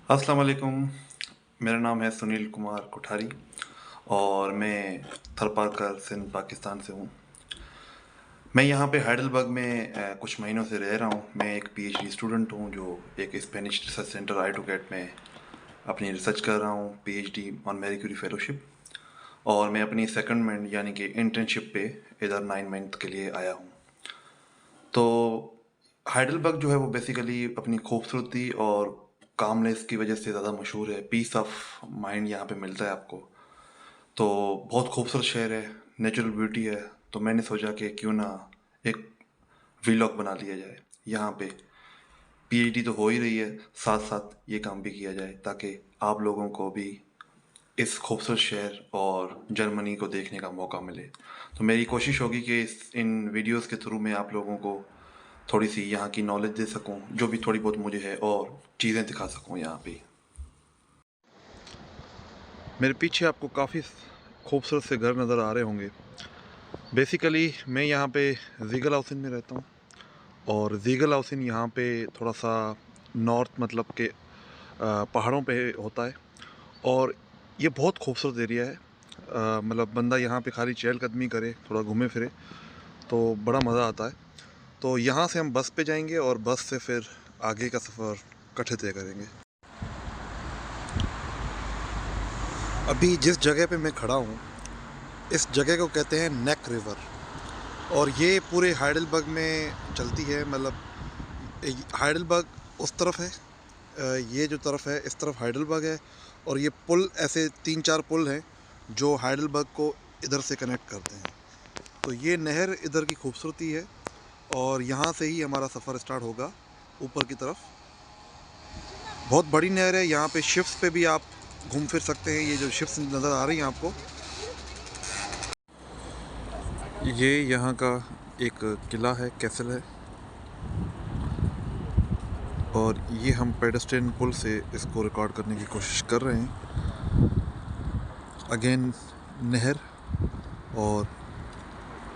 अस्सलाम वालेकुम। मेरा नाम है सुनील कुमार कोठारी और मैं थरपारकर सिंध पाकिस्तान से हूँ। मैं यहाँ पे हाइडलबर्ग में कुछ महीनों से रह रहा हूँ। मैं एक पीएचडी स्टूडेंट हूँ जो एक स्पेनिश रिसर्च सेंटर आई2गेट में अपनी रिसर्च कर रहा हूँ, PhD on Marie Curie fellowship. और मैं अपनी सेकंड यानी कि इंटर्नशिप पे इधर 9 मंथ के लिए आया हूँ। तो हाइडलबर्ग जो है वो बेसिकली अपनी खूबसूरती और कामनेस की वजह से ज़्यादा मशहूर है। पीस ऑफ माइंड यहाँ पे मिलता है आपको। तो बहुत खूबसूरत शहर है, नेचुरल ब्यूटी है। तो मैंने सोचा कि क्यों ना एक व्लॉग बना लिया जाए। यहाँ पे पीएचडी तो हो ही रही है, साथ साथ ये काम भी किया जाए ताकि आप लोगों को भी इस खूबसूरत शहर और जर्मनी को देखने का मौका मिले। तो मेरी कोशिश होगी कि इन वीडियोस के थ्रू मैं आप लोगों को थोड़ी सी यहाँ की नॉलेज दे सकूँ, जो भी थोड़ी बहुत मुझे है, और चीज़ें दिखा सकूँ यहाँ पे। मेरे पीछे आपको काफ़ी खूबसूरत से घर नज़र आ रहे होंगे। बेसिकली मैं यहाँ पे ज़ीगल हाउसिन में रहता हूँ और ज़ीगल हाउसिन यहाँ पे थोड़ा सा नॉर्थ मतलब के पहाड़ों पे होता है। और ये बहुत खूबसूरत एरिया है। मतलब बंदा यहाँ पे खाली चहलकदमी करे, थोड़ा घूमे फिरे तो बड़ा मज़ा आता है। तो यहाँ से हम बस पे जाएंगे और बस से फिर आगे का सफ़र इकट्ठे तय करेंगे। अभी जिस जगह पे मैं खड़ा हूँ, इस जगह को कहते हैं नेक रिवर और ये पूरे हाइडलबर्ग में चलती है। मतलब हाइडलबर्ग उस तरफ है, ये जो तरफ है इस तरफ हाइडलबर्ग है। और ये पुल, ऐसे 3-4 पुल हैं जो हाइडलबर्ग को इधर से कनेक्ट करते हैं। तो ये नहर इधर की खूबसूरती है और यहाँ से ही हमारा सफ़र स्टार्ट होगा ऊपर की तरफ। बहुत बड़ी नहर है, यहाँ पे शिप्स पे भी आप घूम फिर सकते हैं। ये जो शिप्स नज़र आ रही हैं आपको, ये यहाँ का एक किला है, कैसल है। और ये हम पेडेस्ट्रियन पुल से इसको रिकॉर्ड करने की कोशिश कर रहे हैं। अगेन नहर, और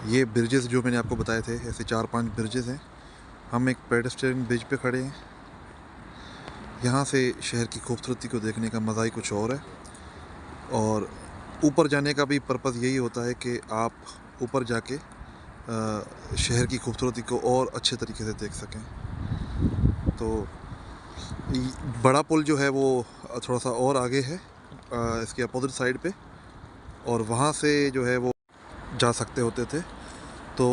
ये ब्रिजेस जो मैंने आपको बताए थे, ऐसे 4-5 ब्रिजेस हैं। हम एक पेडेस्ट्रियन ब्रिज पे खड़े हैं। यहाँ से शहर की खूबसूरती को देखने का मज़ा ही कुछ और है। और ऊपर जाने का भी पर्पज़ यही होता है कि आप ऊपर जाके शहर की खूबसूरती को और अच्छे तरीके से देख सकें। तो बड़ा पुल जो है वो थोड़ा सा और आगे है, इसके अपोजिट साइड पे, और वहाँ से जो है वो जा सकते होते थे। तो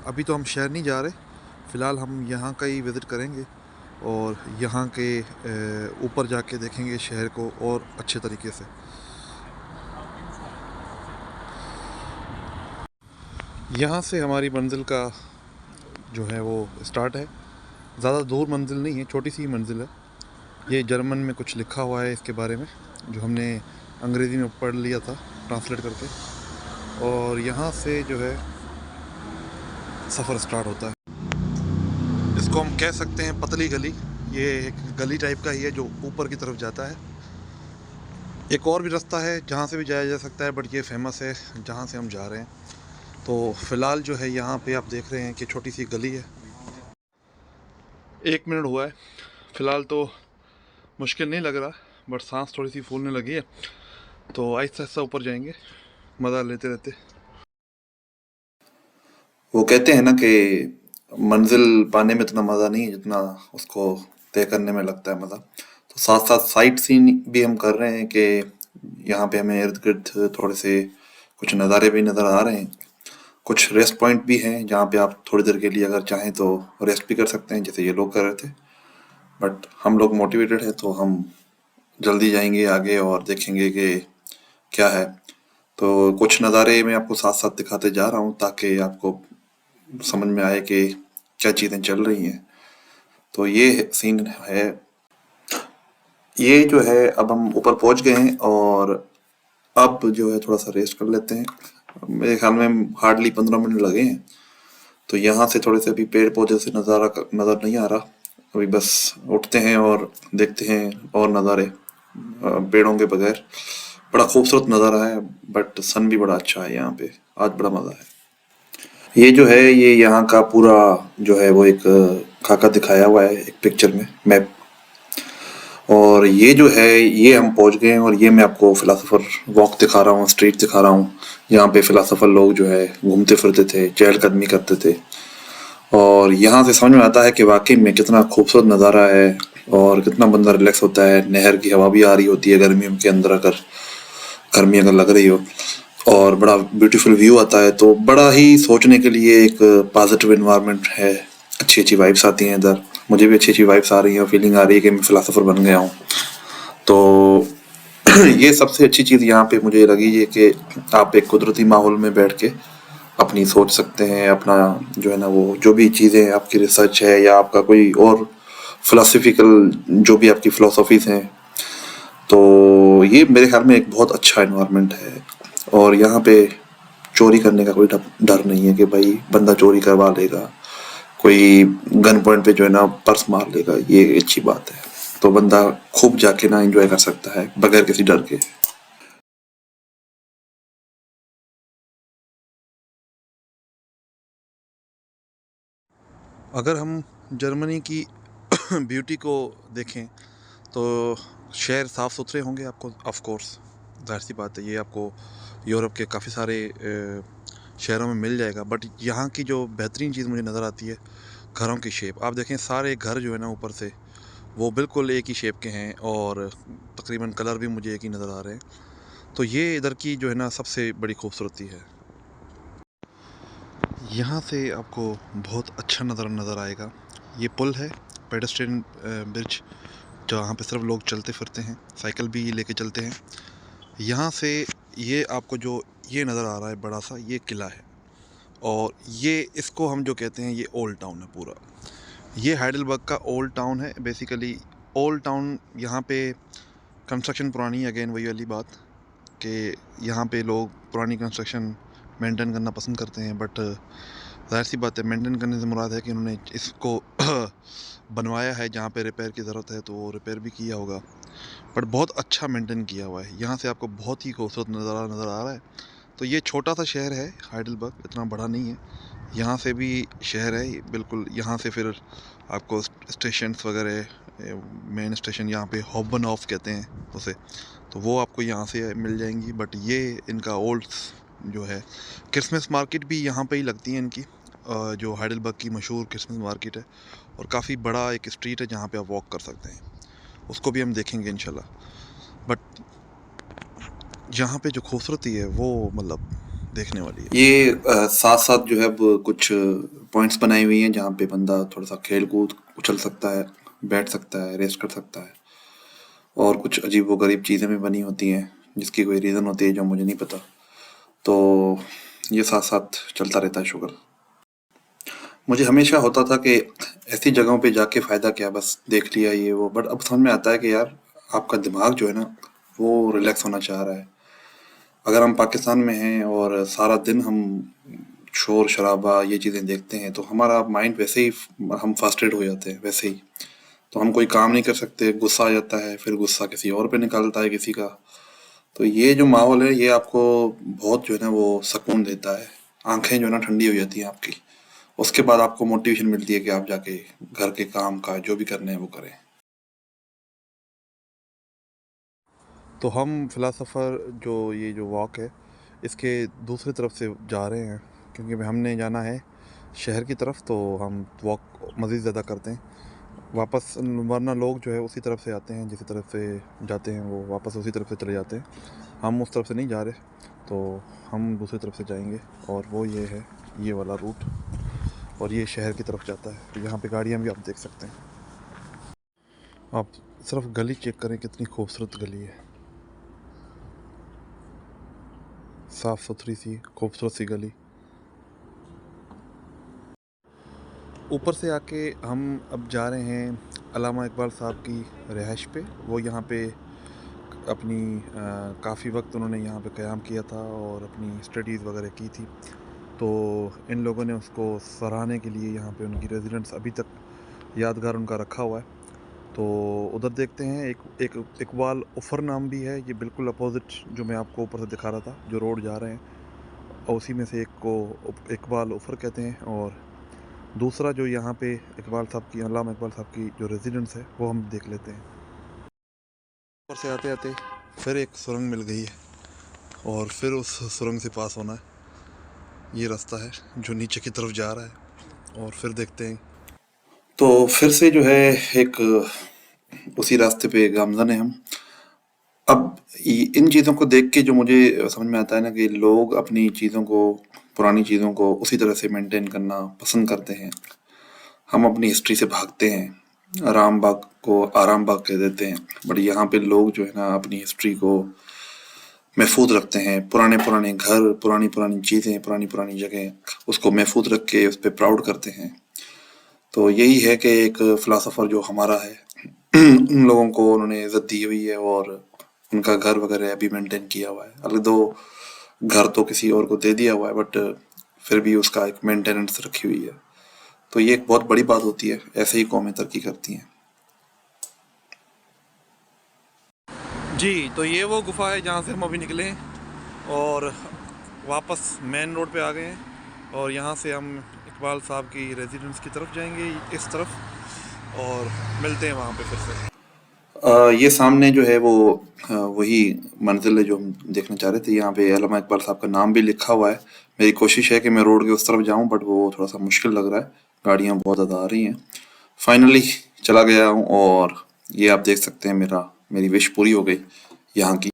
अभी तो हम शहर नहीं जा रहे, फ़िलहाल हम यहाँ का ही विज़िट करेंगे और यहाँ के ऊपर जाके देखेंगे शहर को और अच्छे तरीके से। यहाँ से हमारी मंजिल का जो है वो स्टार्ट है। ज़्यादा दूर मंजिल नहीं है, छोटी सी मंजिल है। ये जर्मन में कुछ लिखा हुआ है इसके बारे में, जो हमने अंग्रेज़ी में पढ़ लिया था ट्रांसलेट करके। और यहाँ से जो है सफ़र स्टार्ट होता है। इसको हम कह सकते हैं पतली गली। ये एक गली टाइप का ही है जो ऊपर की तरफ जाता है। एक और भी रास्ता है जहाँ से भी जाया जा सकता है, बट ये फेमस है जहाँ से हम जा रहे हैं। तो फ़िलहाल जो है यहाँ पे आप देख रहे हैं कि छोटी सी गली है। 1 मिनट हुआ है, फ़िलहाल तो मुश्किल नहीं लग रहा, बट सांस थोड़ी सी फूलने लगी है। तो आहिस्ता आहिस्ता ऊपर जाएंगे, मज़ा लेते रहते। वो कहते हैं ना कि मंजिल पाने में इतना मज़ा नहीं है जितना उसको तय करने में लगता है मज़ा। तो साथ साथ साइट सीन भी हम कर रहे हैं कि यहाँ पे हमें इर्द गिर्द थोड़े से कुछ नज़ारे भी नज़र आ रहे हैं। कुछ रेस्ट पॉइंट भी हैं जहाँ पे आप थोड़ी देर के लिए अगर चाहें तो रेस्ट भी कर सकते हैं, जैसे ये लोग कर रहे थे। बट हम लोग मोटिवेटेड है तो हम जल्दी जाएंगे आगे और देखेंगे कि क्या है। तो कुछ नज़ारे मैं आपको साथ साथ दिखाते जा रहा हूँ ताकि आपको समझ में आए कि क्या चीज़ें चल रही हैं। तो ये सीन है। ये जो है अब हम ऊपर पहुंच गए हैं और अब जो है थोड़ा सा रेस्ट कर लेते हैं। मेरे ख्याल में हार्डली 15 मिनट लगे हैं। तो यहाँ से थोड़े से अभी पेड़ पौधे से नज़ारा नज़र नहीं आ रहा। अभी बस उठते हैं और देखते हैं और नज़ारे पेड़ों के बगैर। बड़ा खूबसूरत नज़ारा है, बट सन भी बड़ा अच्छा है यहाँ पे। आज बड़ा मज़ा है। ये जो है ये यहाँ का पूरा जो है वो एक खाका दिखाया हुआ है एक पिक्चर में, मैप। और ये जो है ये हम पहुंच गए हैं और ये मैं आपको फिलोसोफर वॉक दिखा रहा हूँ, स्ट्रीट दिखा रहा हूँ। यहाँ पे फिलोसोफर लोग जो है घूमते फिरते थे, चहलकदमी करते थे। और यहाँ से समझ में आता है कि वाकई में कितना खूबसूरत नज़ारा है और कितना बंदा रिलैक्स होता है। नहर की हवा भी आ रही होती है गर्मियों के अंदर, अगर गर्मी अगर लग रही हो, और बड़ा ब्यूटीफुल व्यू आता है। तो बड़ा ही सोचने के लिए एक पॉजिटिव इन्वायरमेंट है, अच्छी अच्छी वाइब्स आती हैं इधर। मुझे भी अच्छी अच्छी वाइब्स आ रही हैं और फीलिंग आ रही है कि मैं फिलोसोफर बन गया हूँ। तो ये सबसे अच्छी चीज़ यहाँ पे मुझे लगी है कि आप एक कुदरती माहौल में बैठ के अपनी सोच सकते हैं, अपना जो है ना वो जो भी चीज़ें आपकी रिसर्च है या आपका कोई और फिलोसफिकल जो भी आपकी फिलोसफीज हैं, तो ये मेरे ख्याल में एक बहुत अच्छा इन्वायरमेंट है। और यहाँ पे चोरी करने का कोई डर नहीं है कि भाई बंदा चोरी करवा लेगा, कोई गन पॉइंट पे जो है ना पर्स मार लेगा, ये अच्छी बात है। तो बंदा खूब जाके ना एंजॉय कर सकता है बगैर किसी डर के। अगर हम जर्मनी की ब्यूटी को देखें तो शहर साफ़ सुथरे होंगे आपको, ऑफ कोर्स, ज़ाहिर सी बात है, ये आपको यूरोप के काफ़ी सारे शहरों में मिल जाएगा। बट यहाँ की जो बेहतरीन चीज़ मुझे नज़र आती है, घरों की शेप। आप देखें सारे घर जो है ना ऊपर से वो बिल्कुल एक ही शेप के हैं और तकरीबन कलर भी मुझे एक ही नज़र आ रहे हैं। तो ये इधर की जो है ना सबसे बड़ी खूबसूरती है। यहाँ से आपको बहुत अच्छा नज़र नज़र आएगा। ये पुल है, पेडेस्ट्रियन ब्रिज, जहाँ पे सिर्फ लोग चलते फिरते हैं, साइकिल भी लेके चलते हैं। यहाँ से ये आपको जो ये नज़र आ रहा है बड़ा सा, ये किला है। और ये इसको हम जो कहते हैं ये ओल्ड टाउन है पूरा। ये हाइडेलबर्ग का ओल्ड टाउन है बेसिकली। ओल्ड टाउन यहाँ पे कंस्ट्रक्शन पुरानी है, अगेन वही वाली बात कि यहाँ पे लोग पुरानी कंस्ट्रक्शन मेंटेन करना पसंद करते हैं। बट ज़ाहिर सी बात है, मेंटेन करने से मुराद है कि उन्होंने इसको बनवाया है, जहाँ पे रिपेयर की ज़रूरत है तो वो रिपेयर भी किया होगा। बट बहुत अच्छा मेंटेन किया हुआ है। यहाँ से आपको बहुत ही खूबसूरत नज़ारा नज़र आ रहा है। तो ये छोटा सा शहर है हाइडेलबर्ग, इतना बड़ा नहीं है। यहाँ से भी शहर है ये बिल्कुल। यहाँ से फिर आपको स्टेशंस वगैरह, मेन स्टेशन यहाँ पे हॉबन ऑफ कहते हैं उसे, तो वो आपको यहाँ से मिल जाएंगी। बट ये इनका ओल्ड जो है, क्रिसमस मार्केट भी यहाँ पे ही लगती है इनकी, जो हाइडेलबर्ग की मशहूर क्रिसमस मार्केट है। और काफ़ी बड़ा एक स्ट्रीट है जहाँ पे आप वॉक कर सकते हैं, उसको भी हम देखेंगे इंशाल्लाह। बट यहाँ पे जो खूबसूरती है वो मतलब देखने वाली है। ये साथ साथ जो है अब कुछ पॉइंट्स बनाई हुई हैं जहाँ पे बंदा थोड़ा सा खेल कूद उछल सकता है, बैठ सकता है, रेस्ट कर सकता है। और कुछ अजीब व गरीब चीज़ें भी बनी होती हैं जिसकी कोई रीज़न होती है जो मुझे नहीं पता। तो ये साथ साथ चलता रहता है शुगर। मुझे हमेशा होता था कि ऐसी जगहों पे जाके फ़ायदा क्या, बस देख लिया ये वो। बट अब समझ में आता है कि यार आपका दिमाग जो है ना वो रिलैक्स होना चाह रहा है। अगर हम पाकिस्तान में हैं और सारा दिन हम शोर शराबा ये चीज़ें देखते हैं तो हमारा माइंड वैसे ही हम फ्रस्ट्रेट हो जाते हैं वैसे ही। तो हम कोई काम नहीं कर सकते, गुस्सा आ जाता है, फिर गुस्सा किसी और पे निकलता है किसी का। तो ये जो माहौल है ये आपको बहुत जो है ना वो सुकून देता है। आंखें जो है ना ठंडी हो जाती हैं आपकी। उसके बाद आपको मोटिवेशन मिलती है कि आप जाके घर के काम का जो भी करने हैं वो करें। तो हम फिलोसोफर जो ये जो वॉक है इसके दूसरी तरफ से जा रहे हैं, क्योंकि हमने जाना है शहर की तरफ। तो हम वॉक मज़ीद ज़्यादा करते हैं वापस, वरना लोग जो है उसी तरफ से आते हैं, जिस तरफ से जाते हैं वो वापस उसी तरफ से चले जाते हैं। हम उस तरफ से नहीं जा रहे, तो हम दूसरी तरफ से जाएंगे। और वो ये है, ये वाला रूट, और ये शहर की तरफ जाता है। तो यहाँ पे गाड़ियाँ भी आप देख सकते हैं। आप सिर्फ गली चेक करें, कितनी खूबसूरत गली है, साफ़ सुथरी सी खूबसूरत सी गली। ऊपर से आके हम अब जा रहे हैं अल्लामा इकबाल साहब की रिहाइश पे। वो यहाँ पे अपनी काफ़ी वक्त उन्होंने यहाँ पे क़याम किया था और अपनी स्टडीज़ वगैरह की थी। तो इन लोगों ने उसको सराहने के लिए यहाँ पे उनकी रेजिडेंस अभी तक यादगार उनका रखा हुआ है। तो उधर देखते हैं, एक एक इकबाल उफ़र नाम भी है, ये बिल्कुल अपोजिट जो मैं आपको ऊपर से दिखा रहा था, जो रोड जा रहे हैं और उसी में से एक को इकबाल उफ़र कहते हैं। और दूसरा जो यहाँ पे इकबाल साहब की, अल्लामा इकबाल साहब की जो रेजिडेंस है वो हम देख लेते हैं। ऊपर से आते आते फिर एक सुरंग मिल गई है और फिर उस सुरंग से पास होना है। ये रास्ता है जो नीचे की तरफ जा रहा है और फिर देखते हैं। तो फिर से जो है एक उसी रास्ते पे गामजन है हम। अब इन चीज़ों को देख के जो मुझे समझ में आता है ना कि लोग अपनी चीज़ों को, पुरानी चीज़ों को उसी तरह से मेंटेन करना पसंद करते हैं। हम अपनी हिस्ट्री से भागते हैं, राम बाग को आराम बाग कह देते हैं, बट यहाँ पे लोग जो है ना अपनी हिस्ट्री को महफूज रखते हैं। पुराने पुराने घर, पुरानी पुरानी चीज़ें, पुरानी पुरानी जगह, उसको महफूज रख के उस पर प्राउड करते हैं। तो यही है कि एक फिलोसोफर जो हमारा है उन लोगों को उन्होंने इज्जत दी हुई है और उनका घर वगैरह अभी मेंटेन किया हुआ है। अलग दो घर तो किसी और को दे दिया हुआ है, बट फिर भी उसका एक मेंटेनेंस रखी हुई है। तो ये एक बहुत बड़ी बात होती है, ऐसे ही कौमें तरक्की करती हैं। जी, तो ये वो गुफा है जहाँ से हम अभी निकले हैं और वापस मेन रोड पे आ गए हैं और यहाँ से हम इकबाल साहब की रेजिडेंस की तरफ जाएंगे, इस तरफ, और मिलते हैं वहाँ पे फिर से। ये सामने जो है वो वही मंजिल है जो हम देखना चाह रहे थे। यहाँ पे अल्लामा इकबाल साहब का नाम भी लिखा हुआ है। मेरी कोशिश है कि मैं रोड के उस तरफ जाऊँ, बट वो थोड़ा सा मुश्किल लग रहा है, गाड़ियाँ बहुत ज़्यादा आ रही हैं। फाइनली चला गया हूँ और ये आप देख सकते हैं मेरी विश पूरी हो गई यहाँ की।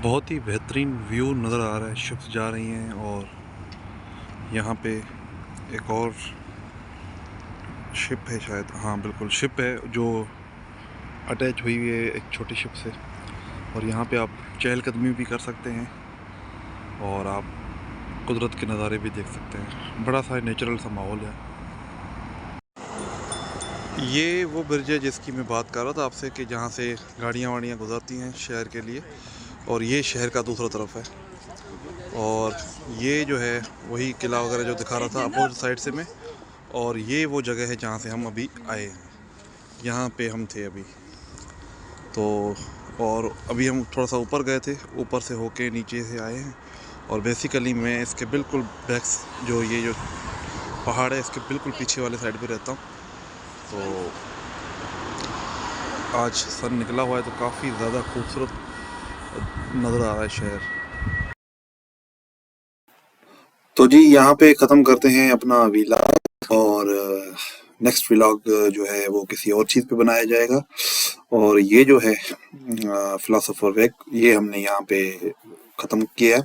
बहुत ही बेहतरीन व्यू नज़र आ रहा है, शिप्स जा रही हैं और यहाँ पे एक और शिप है शायद, हाँ बिल्कुल शिप है जो अटैच हुई हुई है एक छोटी शिप से। और यहाँ पे आप चहलकदमी भी कर सकते हैं और आप कुदरत के नज़ारे भी देख सकते हैं। बड़ा सा नेचुरल सा माहौल है। ये वो ब्रिज है जिसकी मैं बात कर रहा था आपसे कि जहाँ से गाड़ियाँ वाड़ियाँ गुजरती हैं शहर के लिए, और ये शहर का दूसरा तरफ है। और ये जो है वही किला वगैरह जो दिखा रहा था अपोजिट साइड से मैं, और ये वो जगह है जहाँ से हम अभी आए हैं। यहाँ पे हम थे अभी तो, और अभी हम थोड़ा सा ऊपर गए थे, ऊपर से होके नीचे से आए हैं। और बेसिकली मैं इसके बिल्कुल बैक्स जो ये जो पहाड़ है इसके बिल्कुल पीछे वाले साइड पे रहता हूँ। तो आज सन निकला हुआ है तो काफ़ी ज़्यादा खूबसूरत नज़र आ रहा है शहर। तो जी यहाँ पे ख़त्म करते हैं अपना व्लॉग, और नेक्स्ट व्लॉग जो है वो किसी और चीज़ पे बनाया जाएगा। और ये जो है फिलोसोफर वेक, ये हमने यहाँ पे ख़त्म किया है।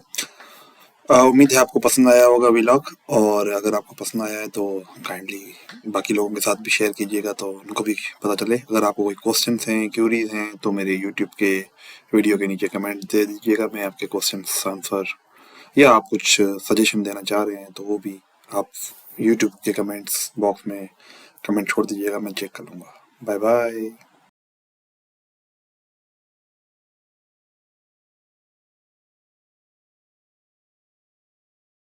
उम्मीद है आपको पसंद आया होगा व्लॉग, और अगर आपको पसंद आया है तो काइंडली बाकी लोगों के साथ भी शेयर कीजिएगा तो उनको भी पता चले। अगर आपको कोई क्वेश्चंस हैं, क्यूरीज हैं, तो मेरे यूट्यूब के वीडियो के नीचे कमेंट दे दीजिएगा, मैं आपके क्वेश्चंस आंसर, या आप कुछ सजेशन देना चाह रहे हैं तो वो भी आप यूट्यूब के कमेंट्स बॉक्स में कमेंट छोड़ दीजिएगा, मैं चेक कर लूँगा। Bye bye.